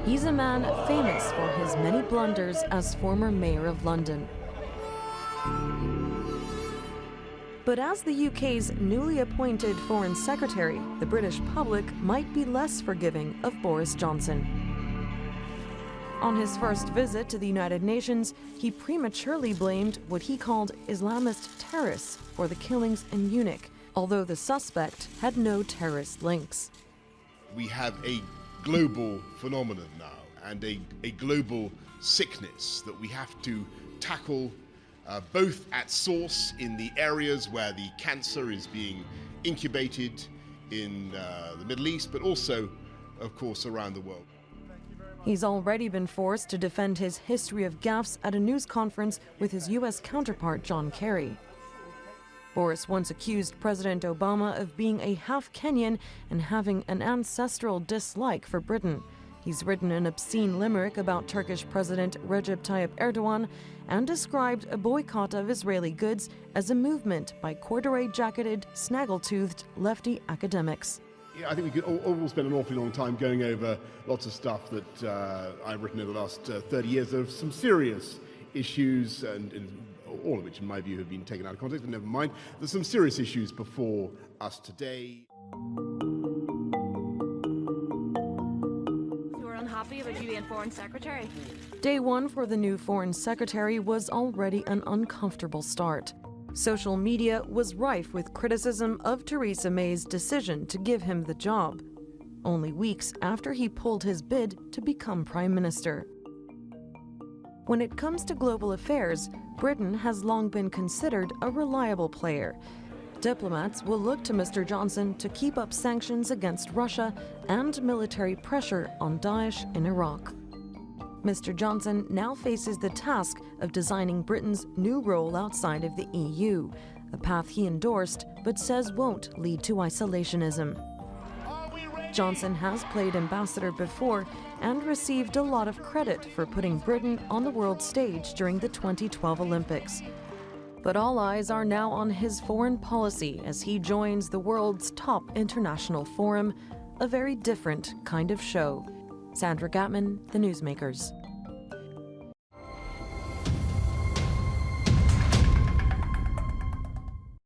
He's a man famous for his many blunders as former mayor of London. But as the UK's newly appointed Foreign Secretary, the British public might be less forgiving of Boris Johnson. On his first visit to the United Nations, he prematurely blamed what he called Islamist terrorists for the killings in Munich, although the suspect had no terrorist links. We have a global phenomenon now and a global sickness that we have to tackle both at source in the areas where the cancer is being incubated in the Middle East, but also, of course, around the world. He's already been forced to defend his history of gaffes at a news conference with his U.S. counterpart, John Kerry. Boris once accused President Obama of being a half Kenyan and having an ancestral dislike for Britain. He's written an obscene limerick about Turkish President Recep Tayyip Erdogan and described a boycott of Israeli goods as a movement by corduroy-jacketed, snaggle-toothed lefty academics. Yeah, I think we could all spend an awfully long time going over lots of stuff that I've written over the last 30 years. There are some serious issues, and all of which, in my view, have been taken out of context, but never mind. There's some serious issues before us today. Happy about you being Foreign Secretary? Day one for the new Foreign Secretary was already an uncomfortable start. Social media was rife with criticism of Theresa May's decision to give him the job, only weeks after he pulled his bid to become Prime Minister. When it comes to global affairs, Britain has long been considered a reliable player. Diplomats will look to Mr. Johnson to keep up sanctions against Russia and military pressure on Daesh in Iraq. Mr. Johnson now faces the task of designing Britain's new role outside of the EU, a path he endorsed but says won't lead to isolationism. Johnson has played ambassador before and received a lot of credit for putting Britain on the world stage during the 2012 Olympics. But all eyes are now on his foreign policy as he joins the world's top international forum, a very different kind of show. Sandra Gathman, The Newsmakers.